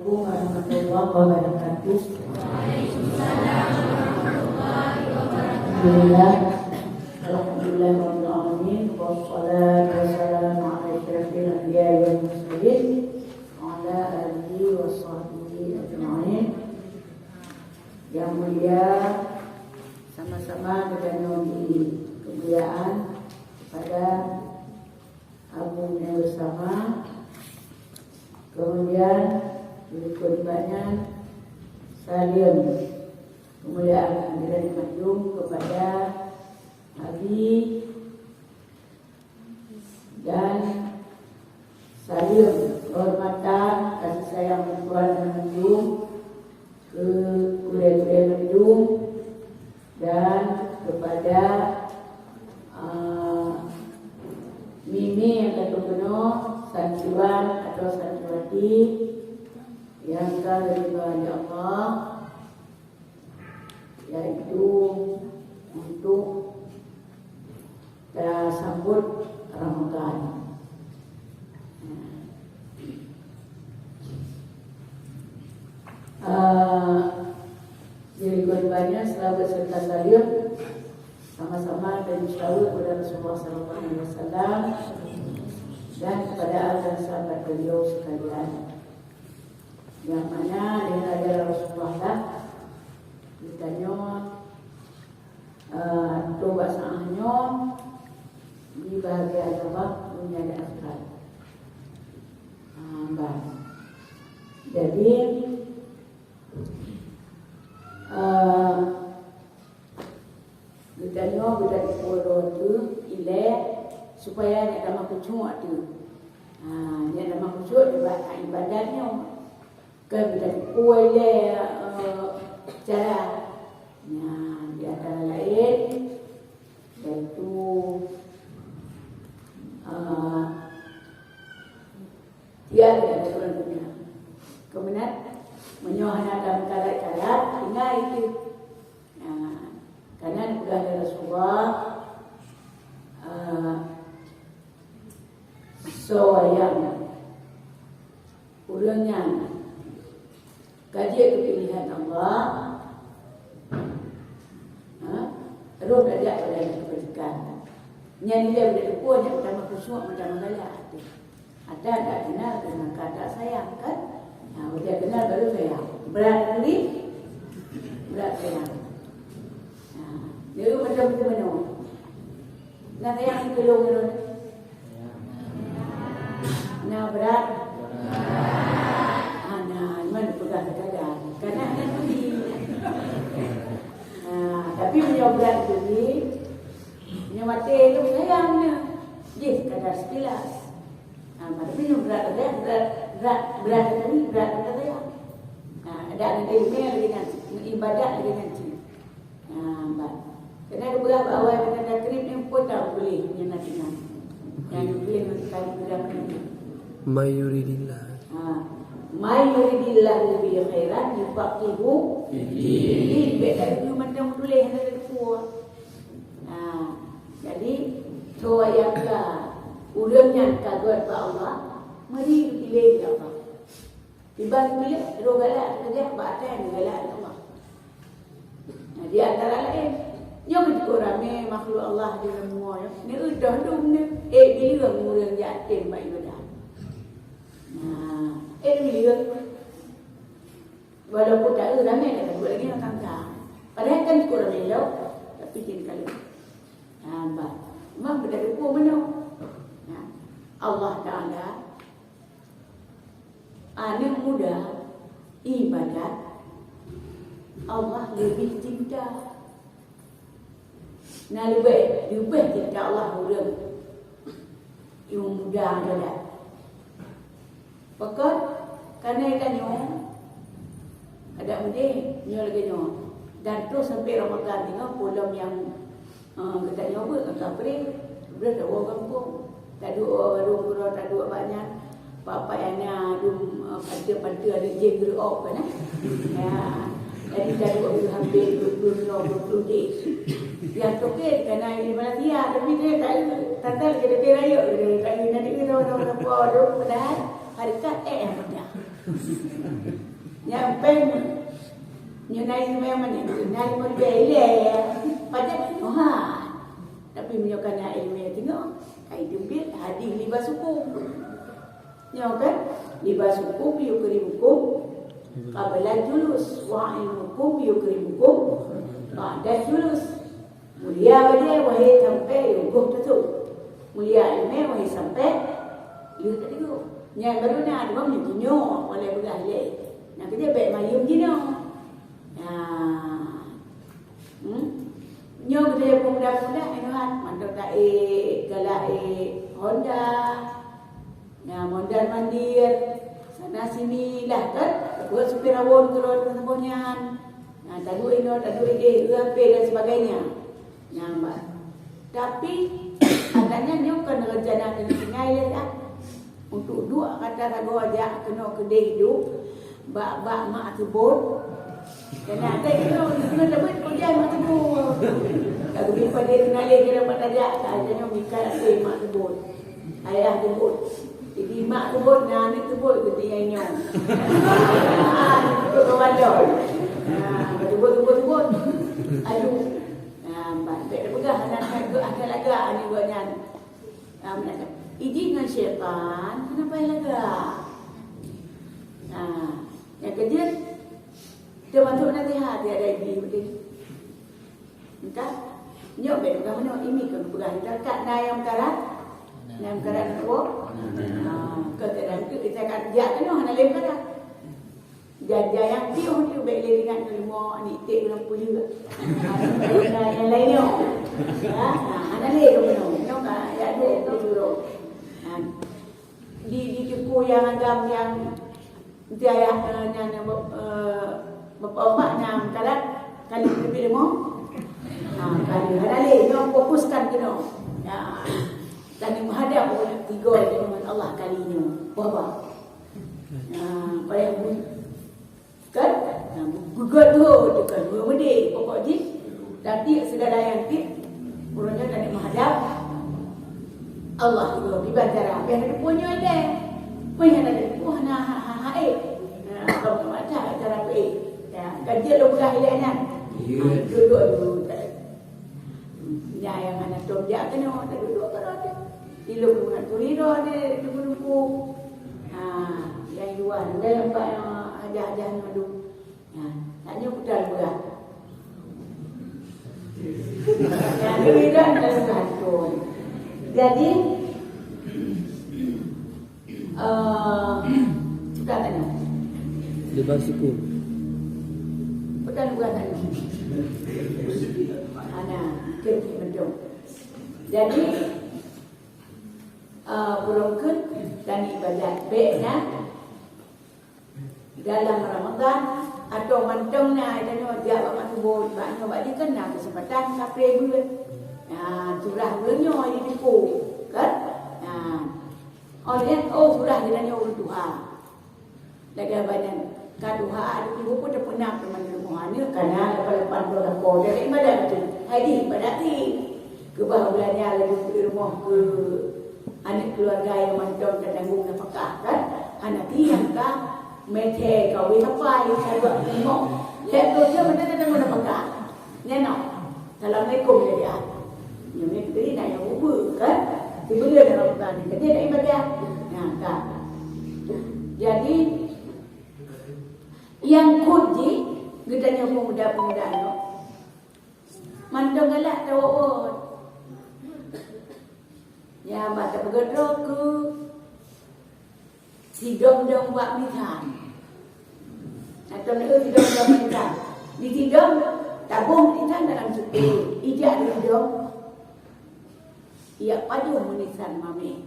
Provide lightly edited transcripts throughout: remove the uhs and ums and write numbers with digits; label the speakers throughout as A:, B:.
A: Assalamualaikum warahmatullahi wabarakatuh. Alhamdulillah rabbil alamin, wassalatu wassalamu ala asyrafil anbiya'i wal mursalin wa ala alihi washabbihi ajma'in. Yang mulia, sama-sama kita nyundi kemuliaan kepada Abu bersama. Kemudian berikutnya salim kemuliaan dan majum kepada Abi dan salim kehormatan kasih sayang Tuhan dan majum ke kuliah majum dan kepada Mimi yang ketujuh santriwan atau santriwati yang diberi Allah, yaitu untuk sambut Ramadan. Jadi korbannya selalu berserta salim sama-sama dan selalu kepada Rasulullah SAW dan kepada dan sahabat beliau sekalian, yang mana dengan ajaran Rasulullah lah ditanya coba saahnya di bahagia apa dunia dan akhirat. Jadi ditanya budak puluh tu ilek supaya nak dalam kucuk tu. Dia dalam kucuk ibadahnya ke budak kuai le cara. Di antara lain iaitu tiada aturan dunia. Kemudian menyohanakan cara-cara tinggal itu. Karena sudah ada Rasulullah soayang ulangnya kaji kepilihan Allah terus ada pada kebajikan yang dia boleh kuat yang pertama khusyuk pertama galak ada tak kenal dengan kata sayang kan. Dia kenal baru sayang berat beli berat sayang. Dia macam mana? Nak sayang tolong. Nah berat. Nah, mana pegang kadang. Kadang nak beli. Tapi punya berat beli. Punya mati tu sayangnya. Yes, kadang sekilas. Tapi punya berat tadi berat sayang. Ada nanti lagi nanti ibadat lagi nanti. Kena beberapa awal kena trip ni pun tak boleh yang nanti. Yang boleh sekali berat ni.
B: Mayuridillah
A: lebih khairan yufaqihu fiddin. Betul macam boleh ada kuat. Jadi soayaka ulangnya kaguat pa Allah mari pilih apa. Tiba pilih rogalah dia baatan galak Allah. Di antara lain yang kurangnya makhluk Allah di semua ni udah dum ni bila murang yatim baik ibadah. Bila walaupun tak ramai dah buat lagi nak kangkang. Padahal kan kurang elok tapi jadi kali. Memang benda depu mana? Allah Taala anak muda ibadat Allah lebih cinta. Lebih cinta Allah orang yang muda ada. Pakat kerana ikannya ada muda nyo lagi nyo. Dan terus sampai Ramadan tengok pulau yang kita nyoba kat April berada orang kampung. Tak ada orang tak ada banyak. Bapa yang ada ada jengger op kan. Jadi dah 20 hampir 20 days. Yang tu ke kerana ini Malaysia tapi dia tak kita raya dia tak nanti kita orang apa padahal harkat yang mudah. Nyampe nyunai memang ni, nyunai berbeza. Pada Tuhan. Tapi menyokana ilmu tengok, kai jumbil hadis libas hukum. Nyo kan? Libas hukum yukri hukum. Qabla julus wa ilmukum yukri hukum. Ba'da julus. Mulia dia wahai sampai yukuh tu. Mulia ilmu wahai sampai lihat tadi tu. Yang baru nak ada orang ni nyo oleh bergalih. Nak kerja baik mayum je no. Nyo kerja pemuda-pemuda enak mantap tak galak Honda. Mondar mandir sana sini lah kan. Buat supir awon turun sembunyian. Tadu ino UAP dan sebagainya. Mbak. Tapi katanya nyo kan rencana dengan tinggal ya. Untuk dua kata ragu aja kena kedai hidup. Bak mak sebut. Dan ada kena dapat kerja mak sebut. Kalau jumpa dia kenali dia dapat ajak katanya mikir mak sebut. Ayah sebut. Jadi mak sebut anak sebut ketika nyo. Itu kawan dia. Sebut. Aduh. Baik dah pegang anak agak ni buatnya. Ini dengan syaitan kenapa yang agak? Yang kerja dia masuk nasihat dia ada ini betul. Entah nyok betul kamu nyok ini kan pegang dekat nayam karat tu. Keadaan tu kita kerja kan hana lem karat. Jaja yang dia baik dengan ilmu ni tik dalam punya. Yang lainnya. Hana lem kamu nyok ya dia dulu. Di cukup yang agam yang dia yang bapak yang kali lebih demo, kali ada leh yang fokuskan kena, dan yang menghadap tiga dengan Allah kalinya, bapa, bayang kan, gugat tu dekat berde pokok ji, tapi segala yang ti, urangnya kan menghadap Allah itu dibacara, biar ada punya ada, punya ada punya kalau macam cara kerja lu dah hilang duduk ya yang anak kerja kena duduk kerja ilu dengan turido ni duduk yang luar dalam ajar madu taknya putar berat yang beda dalam kantor jadi sudah tanya
B: Libas hukum.
A: Bukan tadi. Betul. Jadi burungkan dan ibadat baiknya dalam Ramadan atau mantungnya dan dia amat sebut banyak bagi kena kesempatan kapre bulan. Surah bulannya ini dipu kan? Surah dia doa. Lagi banyak kaduha ada ibu pun dah pernah teman rumah ni karena lepas orang kau dari ibadat tu. Hari ibadat ni kebahagiaannya lagi di rumah ke anak keluarga yang mantap dan tanggung nafkah kan. Anak tiang ka mete kau apa yang saya buat tengok. Lihat tu dia mana tanggung nafkah. Nyenok. Assalamualaikum dia. Yang ni tadi nak yang ubah kan. Tiba-tiba dalam bukan ni kerja nak ibadat. Kan. Jadi yang kunci gedanya pemuda-pemuda no. Mandang galak tawon. Ya baca bergedok ke sidom-dom buat mitan. Atau nak sidom-dom mitan. Di sidom tabung mitan dalam suku. Ijak di sidom. Ia padu menisan mami.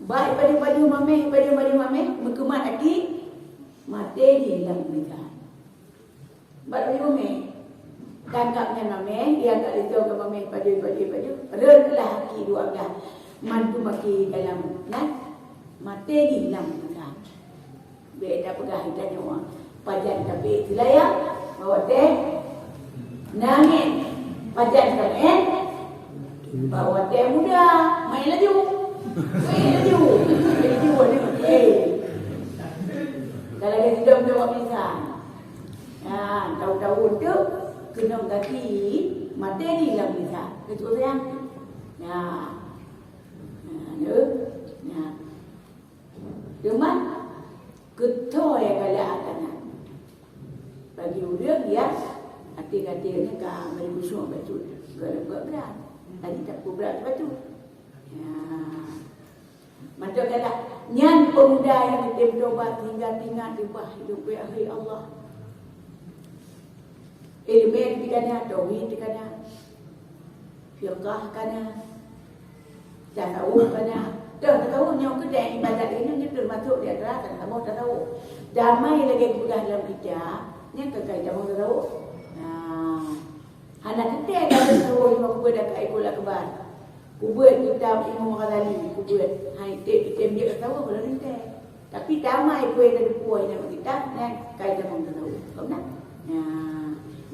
A: Baik padu mami, berkemat lagi. Mati di dalam mereka. Baru mami, tangkapnya mami, dia tak ditau ke mami padu. Renlah haki dua belah, mantu maki dalam nak, mati di dalam mereka. Beda pegah kita nyawa, pajan tapi tilayak, bawa teh, nangin, pajan kami, bawa teh muda, main laju. tidak jawab bisa. Ya, tahu-tahu tu kena kaki materi lah bisa. Betul yang. Ya. Ya. Cuma ketua yang ada akan bagi udah dia hati-hatinya kan beri busuk betul. Kalau berat, tadi tak berat betul. Ya. Macam kata nyan pemuda yang bertobat hingga tinggal di bawah hidup akhir Allah. Ilmu dikana, tauhid dikana, fiqh kana, tasawuf kana. Tahu yang kedai ibadat ini termasuk di antara kamu tahu. Damai lagi bukan dalam kita, ni kekai kamu tahu. Anak kita dah tahu lima kubur dah kai pula kebar. Kubur kita Imam Ghazali kubur. Hai kita dia tahu kalau ni. Tapi damai pun ada puai nama kita, ni kai kamu tahu. Kau nak? Ya.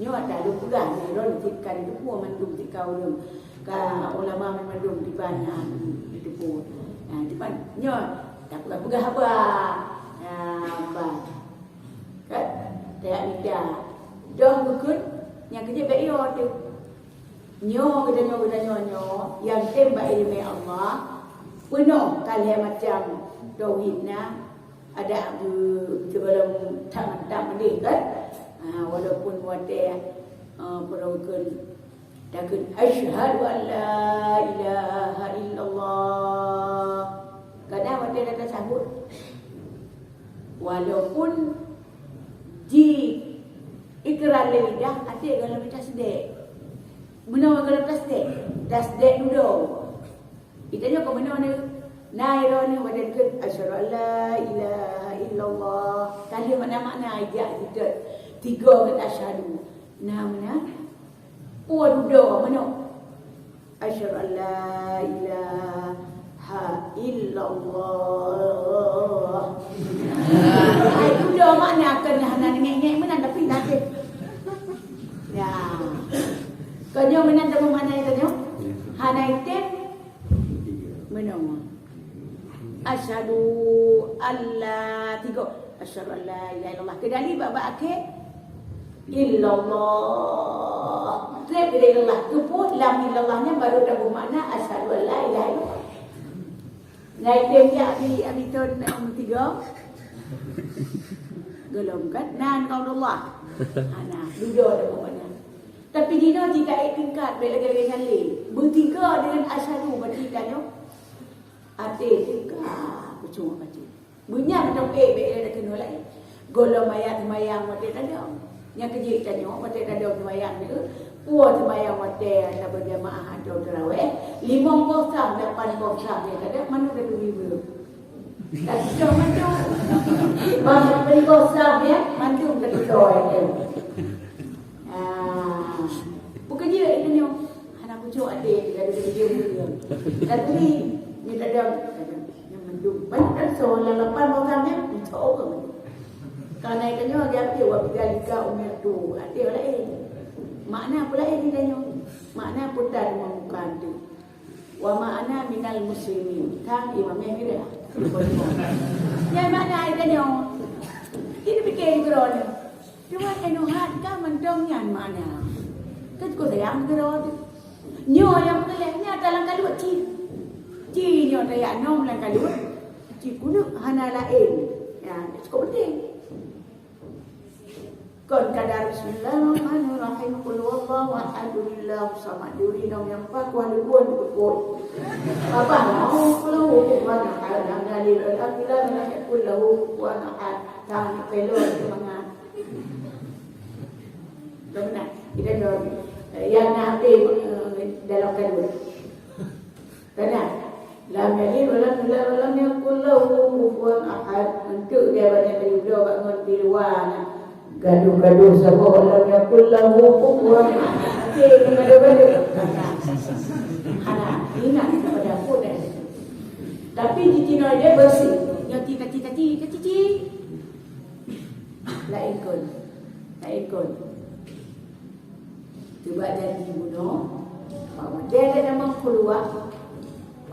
A: Ni ada lu pegang ni ron tikkan tu puai mandum tikau lu. Ka ulama mandum di banyak itu pun. Depan nyo tak pegang apa. Apa. Kan tak ada. Dah bukan yang kerja baik tu. Nyo yang tembak ilmu Allah penuh kalian macam tauhidnya ada sebelum tak mendekat walaupun wadah perokon takut asyhadu an la ilaha illallah kadang wadah dah sambut walaupun di ikrar lidah ada kalau kita sedek menang kalau tasdek dulu itanya kau menang ni nairo ni wadah ke asyhadu an la ilaha illallah kali mana ajak kita tiga kata asyhadu namanya puan dua mana asyhadu an la ilaha illallah ai dua makna kan hana ngek-ngek mana tapi tak ya kanyo menan temu mana kanyo hana itu menang asyhadu alla tiga asyhadu an la ilaha illallah kedali bab akhir illallah terus illallah tu pun lam illallahnya baru dah bermakna asyhadu an la ilaha illallah naik dia abi ton tiga golongkan nan qaulullah ana duduk dah bermakna tapi dina jika tingkat bela-bela nyali bertiga dengan asyhadu berarti kanyo ate tingkat percuma baca bunyi macam bela dah kena lain golong mayang mati ada yang kerja kanyo mati ada mayang dia puas mayang mati ada berjamaah ada tarawih 5 kosong 8 kosong dia kata mana ada 2,000 tak cuma tu banyak beli kosong ya mantu kedoi dia bukan dia ini anak kucuk adik dia ada dia tapi ni tak ada yang mendung banyak soalan 8 orang ni tahu ke karena ikannya dia buat bigalika umur tu adik lain makna pula ini dia makna putar bukan tu wa ma'ana minal muslimin kan imamnya ni dah yang mana ikannya ini fikir kerana cuma enuhat kan mendongnya mana kan kau sayang kerana nyo yang peleknya dalam kalut ci nyo tayak nom dalam kalut ci kuno hana lain ya cukup penting kon kadar bismillahirrahmanirrahim qul huwallahu ahad allahu samad duri nom yang pak kuan buan kut apa mau kalau kuan ahad ngali akila nak kullahu kuan ahad tang pelo semangat benar kita yang nanti dalam kalut benar lam yalid wa lam yulad wa lam yakul lahu kufuwan ahad untuk dia banyak duduk bangun di luar gaduh-gaduh sama lam yakul lahu kufuwan ahad gaduh-gaduh anak ingat kepada aku dah tapi di Cina dia bersih yang cici lain kon cuba janji bunuh bahawa dia ada nama keluar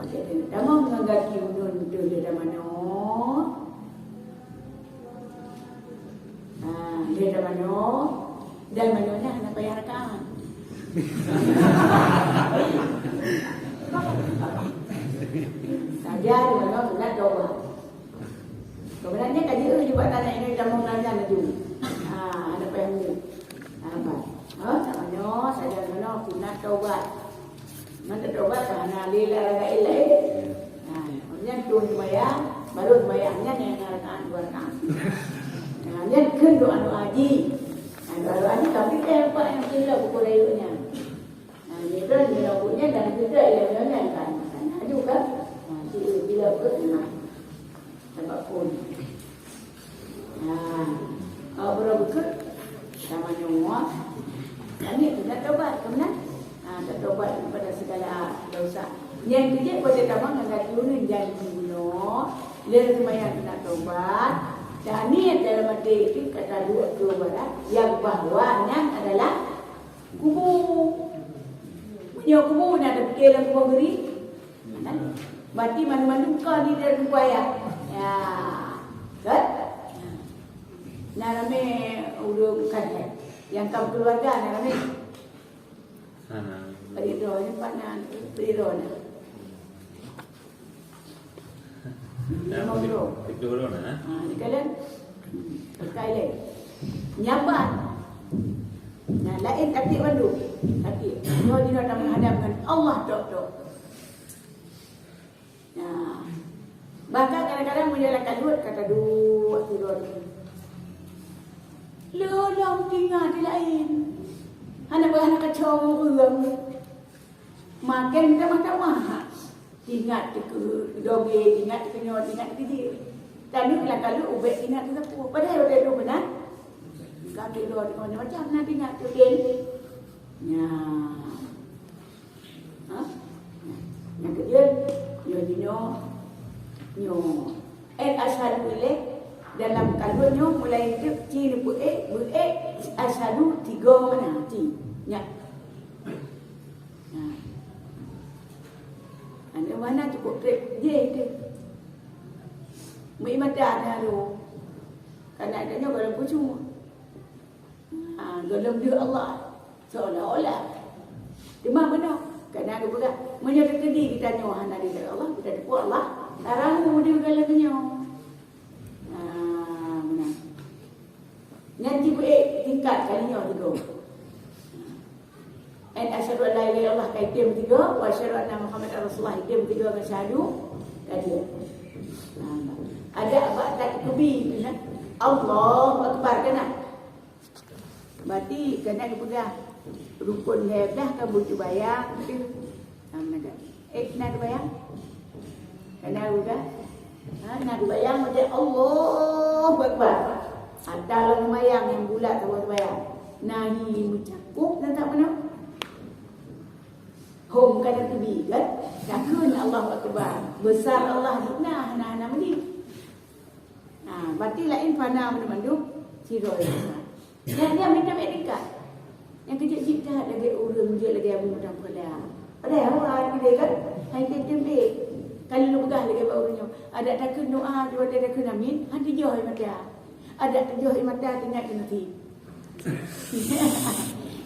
A: dia ada nama mengagaki unun dia ada mana Dia dah mana? Dan mana nak bayar rakaat. Saja di mana nak coba. Sebenarnya kaji juga tanya ini dah mau nanya lagi. Ada apa yang ni? Apa? Namanya saja mana kita coba. Mana coba kerana lila raga ilai. Kemudian tuan bayar, baru bayarnya yang rakaat 2 rakaat. Kemudian kan doa haji. Doa haji tapi apa yang kita pukul ayunya. Ini kan dia punya dan kita yang kan. Juga bila pernah dapat pun. Berapa ke sama nyomot. Ini kita tobat, kemudian kita tobat kepada segala dosa. Yang ketiga pada tamang agak turun janji bunuh. Dia semayang kena tobat. Dan ini dalam hati itu kata dua barat yang bahwanya adalah kubur. Punya kubur nak ada fikir dalam kubur beri. Berarti mana-mana kau ni dia berkuaya. Ya. Kan? Narame udah bukan yang kamu keluarga narame. Berido ni panan, berido ni.
C: Dulu na.
A: Ni kalian sekali. Nyabat. Nah, lain tapi bandu. Tapi dia tidak menghadapkan Allah tok. Bahkan kadang-kadang menjalankan duit kata duit tidur. Lelang tinggal di lain. Anak kacau orang. Makan kita makan mahal. Ingat ke doge, ingat ke nyot, ingat ke dia. Tadi bila kalau ubek ingat ke apa? Padahal dia tu benar. Kaki dia macam nak ingat tu dia. Ya. Yang kedua, nyo ashadu ilaih dalam kalbunnya mulai itu ciri ashadu 3 mana ti nya anda mana cukup trip dia itu mata ada tu karena adanya kalau pucung dalam dia Allah seolah-olah di mana kerana ada pula menyertai diri kita nyohan dari Allah kita depu Allah tarang dia galaknya benar nanti tingkat kalinya tiga asyhadu an la ilaha illallah kaitim 3 wa asyhadu anna muhammadar rasulullah kaitim 3 masyhadu tadi ada abad kubi benar Allahu akbar kena berarti kena dipegang rukun dah kamu bayang tu nak bayang kena udah nak bayang macam Allah Akbar ada bayang yang bulat tu bayang nahi mencakup dan tak mana hom kena tebi kan takun Allah Akbar besar Allah nah ni berarti lain fana mana-mana siroi yang dia minta dekat yang kecil cipta lagi urang dia lagi abu mudah padahal orang dia kan hai tembik kalau lu pegang lagi barunya ada takun doa dia ada takun amin hati jauh mata ada jauh mata tengah kena ti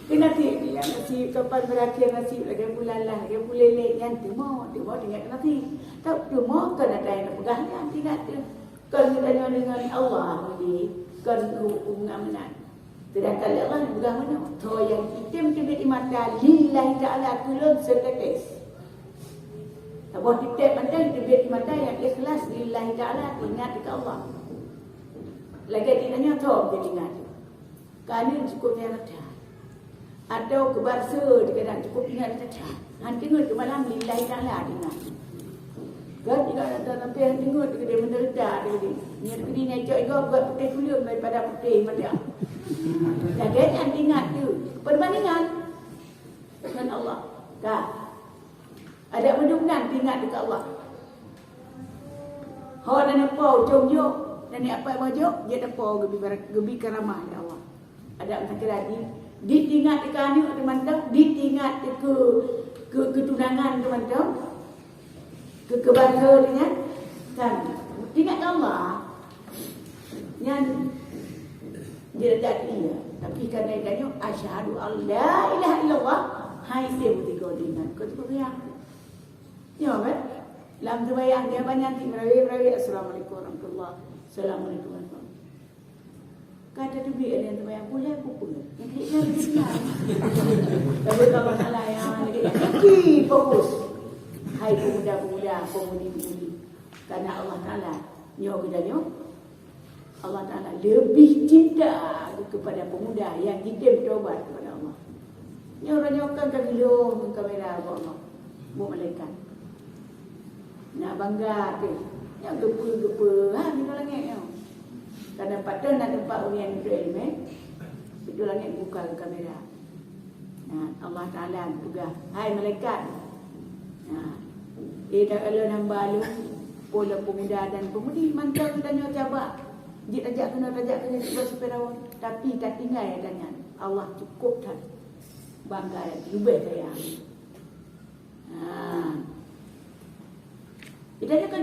A: kena ti dia nasi kapan berakhir nasi lagi bulan lah lagi bulele yang temo tengah kena ti tak temo kena ada yang pegang yang tidak kan dengan Allah ni kan mengamankan. Sedangkan Allah ni pegang mana? Toh yang hitam tebet di mata lillahi ta'ala kulun setetes. Abah tebet mata tebet di mata yang ikhlas lillahi ta'ala ingat dekat Allah. Lagi dinanya toh dia ingat. Kerana cukup dia rata. Atau kebarsa dikatakan cukup ingat rata. Han tengok tu malam lillahi ta'ala ingat. Kan tidak ada sampai yang tengok dia menderita dia. Ni dia naik juga buat putih kulit daripada putih macam. Jadi yang ingat tu perbandingan dengan Allah. Tak. Ada mendunan ingat dekat Allah. Hau dan apa jom dan ni apa baju dia depa gebi karamah ya Allah. Ada macam lagi diingat dekat ni teman-teman, diingat ke ketunangan teman-teman. Kebanggaan dengan kan ingat Allah yang Dia tak dia. Tapi kadang-kadang asyhadu alla ilaha illallah. Hai dia bertiga dengan. Kau tu yang. Ya kan? Dalam sembahyang dia banyak merawi. Assalamualaikum warahmatullahi wabarakatuh. Assalamualaikum warahmatullahi wabarakatuh. Kata tu biar dia sembahyang boleh pukul. Yang dia senang. Tapi kalau salah yang lagi fokus. Hai pemuda-pemuda, pemudi-pemudi. Karena Allah Taala nyo bedanya Allah Taala lebih cinta kepada pemuda yang kita bertobat kepada Allah. Nyo ranyokan ke gilo kamera Allah. Bu malaikat. Nak bangga ke. Yang gepa-gepa ni langit nyo. Karena pada nak tempat unian Israel itu langit buka kamera. Nah, Allah Taala juga, hai malaikat. Nah, dia dah kalau nambah lu pola pemuda dan pemudi mantap tanya coba. Dia tajak kena seperawan tapi tak tinggal ya tanya. Allah cukup tak. Bangga dan lebih saya. Dia kan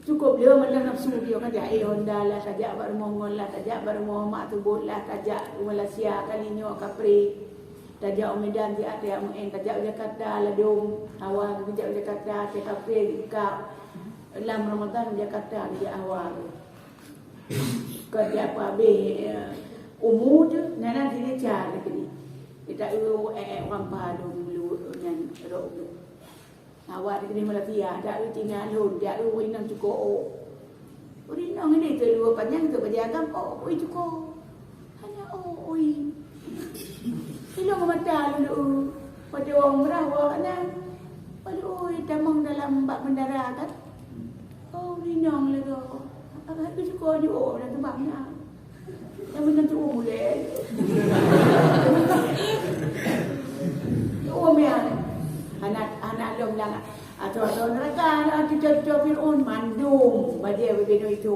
A: cukup dia macam nafsu dia kan dia Honda lah tajak baru Mongol lah tajak baru Muhammad Tubut lah tajak Malaysia kalinya Kapri tajak Medan di atas UN tajak Jakarta Ladung awal tajak Jakarta Kapri Kap dalam Ramadan Jakarta dia awal kerja apa be umur tu nana dia cari ni kita orang padu dulu dan rok awak di Malaysia ada tinggal lu dia lu winang cukup winang ini tu lu panjang tu berjaga oi cukup hanya oi hilang mata lu pada orang merawak kan pada oi tamang dalam bak bandara kan winang le tu apa tu cukup je dan tempatnya yang benar tu boleh memang anak lu bilang atau neraka cucu Fir'aun mandung badia begitu itu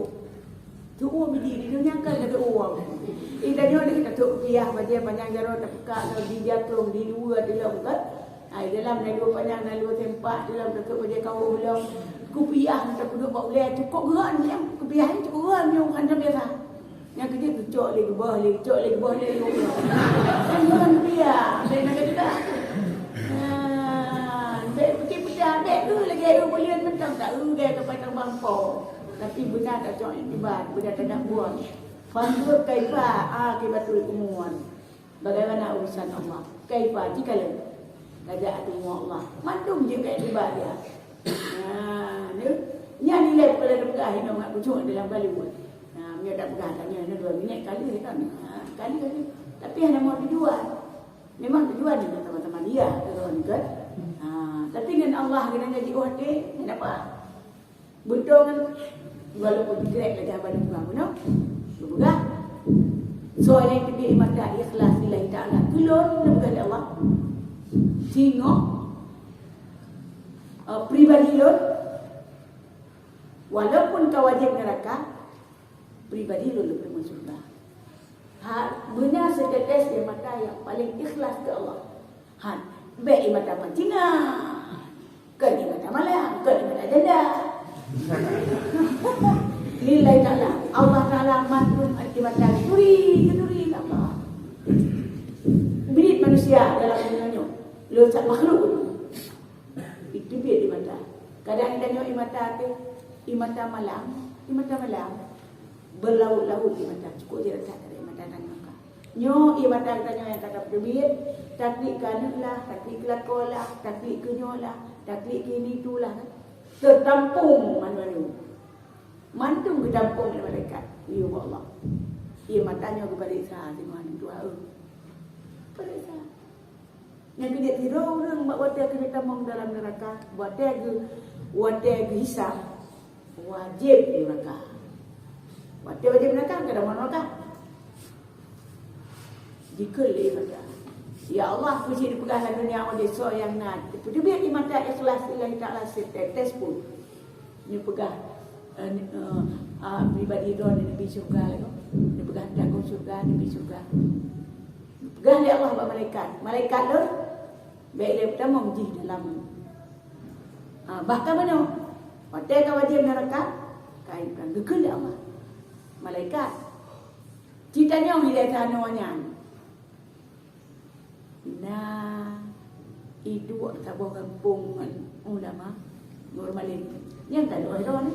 A: tu berdiri dia nyangka kata uang ida dia kita tu piah badia panjang jaro tak buka di jatuh di dua dalam kan dalam dua panjang dan dua tempat dalam dekat badia kau ulang ku piah tak duduk bawa boleh cukup geran yang ku piah ni cukup geran yang kan biasa yang kerja cucuk lagi bawah lagi kan piah saya nak kata Dek tu lagi air boleh mentang tak gaya kepada bangko. Tapi benar tak cok ibadat, benar tak nak buat. Fandur kaifa akibatul umur. Bagaimana urusan Allah? Kaifa jika le keadaan Allah. Mandum je kat ibadah. Ni nilai pada pegah ini nak pucuk dalam Bollywood. Dia tak pegah tanya 2 minit kali kan. Kali. Tapi hanya mau tujuan. Memang tujuan ni teman-teman dia kan. Tapi dengan Allah kena jadi hati, kenapa? Betul kan? Walaupun tidak lagi abang bukan benar. Bukan. Soal yang kedua mata ikhlas lillahi ta'ala. Keluar kepada Allah. Tengok pribadi lo. Walaupun kau wajib neraka, pribadi lo lebih masuk surga. Benar setetes dia mata yang paling ikhlas ke Allah. Baik mata pancingan. Kan di mata malam, kan di mata janda. Lillahi ta'ala. Allah Ta'ala mandum di mata curi Allah. Bilik manusia dalam dunia letak makhluk itu biar di mata. Kadang kita tengok di mata hati, di mata malam berlaut-laut di mata. Cukup dia letak dari mata tanya. Nyo i mata tanya yang kata berbit, taklik kanulah, taklik kelakolah, taklik kenyolah, taklik kini itulah. Tertampung manusia. Mantung ketampung oleh malaikat. Ya Allah. Ia matanya kepada Isa dengan doa. Pada Isa. Yang dia tiru orang buat wadah kena tampung dalam neraka, wadah hisab wajib di neraka. Wadah wajib neraka ke dalam neraka. Jika lewat ya Allah puji dipegahlah dunia oleh so yang nak itu biar di mata ikhlas lillahi ta'ala setetes pun ni pegah pribadi do di nebi surga lego ni pegah dagu surga nebi surga pegah li Allah ba malaikat lo baik dia pertama uji dalam bahkan mana hotel ka wajib neraka kain kan gegel Allah malaikat Ceritanya bila tanahnya. Nah, itu tabung kampung ulama normalin. Yang tak ada orang.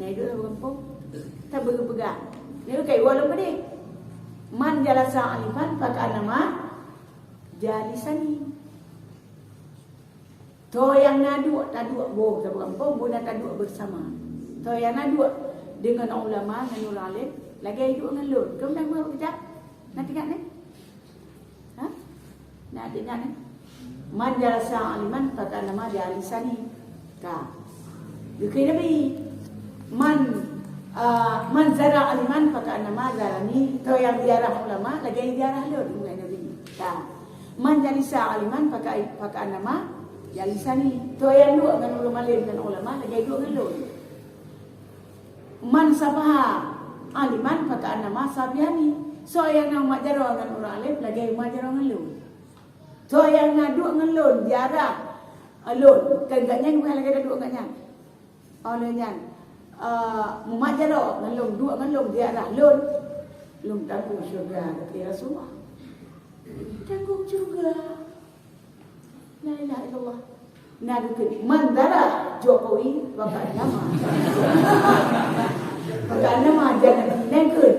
A: Nah, itu tabung kampung. Tak berpegang. Dia kayak walau pada man jalasa alifan pakai nama jalisani. To yang nadu tadu boh tabung kampung bunda tadu bersama. To yang nadu dengan ulama dengan alim lagi hidup dengan lu. Kamu dah buat kejap? Nanti kan ni? Ha? Nanti kan ni? Man jalasa aliman pakai nama jalisani. Ka. Yukai nabi. Man zara aliman pakai nama zarani. To yang ziarah ulama lagi ziarah lu dengan nabi. Ka. Man jalisa aliman pakai nama jalisani. To yang dua dengan ulama alim dan ulama lagi dua dengan lu. Man sabaha aliman pakai nama sabiani. So yang nak majaro dengan orang alim lagi majaro dengan lu. So yang ngadu dengan lu ziarah alun kagaknya bukan lagi ada dua kagaknya. Olehnya majaro dengan lu dua dengan lu ziarah lun. Lum tanggung syurga kira semua. Tanggung juga. La ilaha illallah. Nabi mandara Jokowi pakai nama. Pakai nama jangan dinengkut.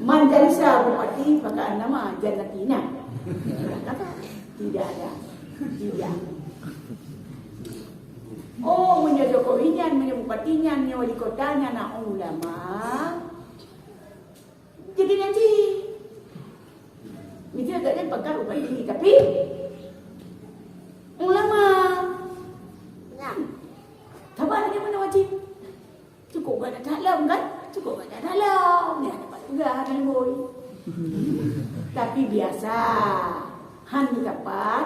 A: Mandarisa bupati pakai nama jangan dina. Kata tidak ada. Tidak. Oh, punya Jokowinya, punya bupatinya, punya wali kotanya, nak ulama. Jadi nanti mesti agaknya pakai bupati, tapi ulama. Ya. Tabar dia mana wajib? Cukup kan dalam kan? Cukup kan dalam. Dia dapat juga dalam boy. Tapi biasa han dapat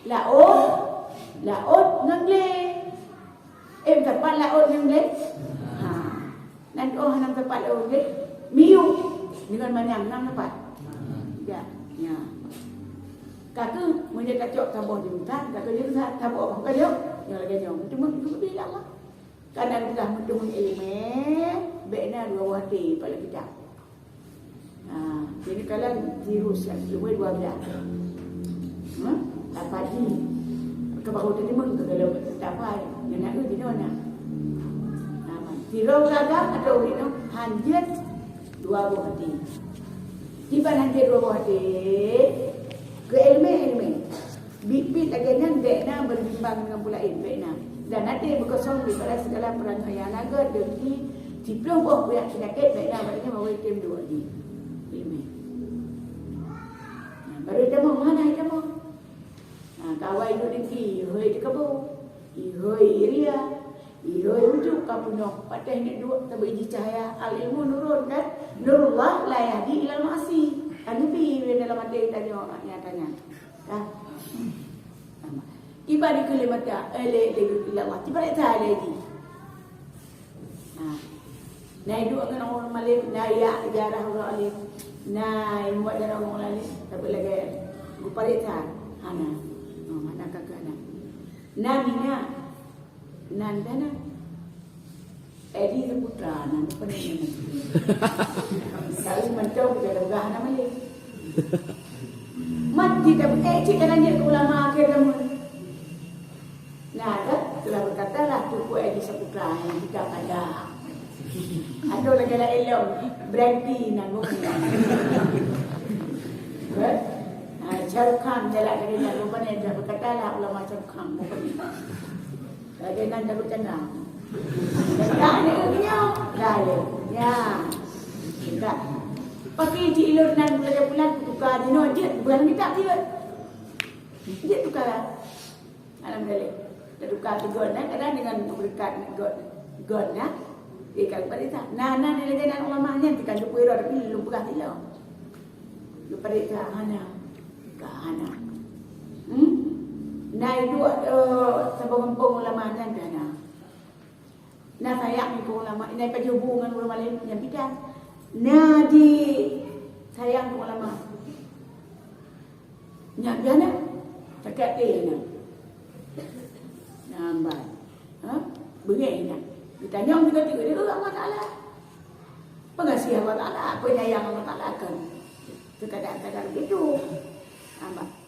A: laut ngangle. Dapat laut ngangle. Ha. Nanti han dapat laut ngangle. Miu dengan manyang nang dapat. Ya, ya. Kata menjadi kacau tambah jemputan, kata dia tambah apa kacau? Yang lagi nyom, cuma itu bilang lah. Kadang kita menemu elemen, baiknya dua wati pada kita. Jadi kalau virus yang cuma dua belas, apa ni? Kebaru tadi mungkin kalau tak apa, yang nak tu di mana? Tirau raga atau itu hanjat dua wati. Tiba hanjat dua wati. Ke ilmu bibit agennya bekna berbimbang dengan pulain bekna dan nanti berkosong daripada segala perangkaian naga dengki diplom oh banyak penyakit bekna maknanya bawa item dua di ilmu. Baru kita mau mana kita mau? Kawai itu dengki, hoi dekabu, hoi iria, hoi ujuk kapuno. Patah ini dua tabi cahaya al ilmu nurun kan? Nurullah la yahdi ilal ma'asi. Anubi dalam hati tanya nyatanya. Tiba di kelimata ilallah. Tiba di tak lagi. Nah itu dengan orang Malik, nah ya jarah orang alim, nah buat jarah orang alim. Tapi lagi gupari tak, hana, mana kakak na, naninya, nandana, Edi seputra, nanti pening. Kalau mencau kita dah gah nama dia. Mati dah cik kan dia ulama akhir zaman. Nah, telah berkata lah tuku Edi seputra yang kita ada. Ada lagi lah elok berhenti nanggung. Syarukam jalan dari nanggung mana dia berkata lah ulama Syarukam bukan. Lagi nanti bercanda. Tak ada kerja. Dah ya. Tak. Pakai cilur dan belajar bulan tukar dino dia bukan kita dia. Dia tukar. Alhamdulillah. Dia tukar god kadang dengan berkat god nah. Dia kan pada nah ni lagi nak ulamanya tekan jumpa ira tapi lupa dia. Lupa dia hana. Hana. Nah itu sebab kampung ulamanya dana. Nah sayang ni ulama ini pada hubungan ulama lain yang bidang. Nah di sayang ulama. Nyak jana dekat dia nak. Nambai. Beri nak. Ditanya orang tiga dia Allah Taala. Pengasih Allah Ta'ala, penyayang Allah Ta'ala kan. Itu kadang-kadang begitu. Apa?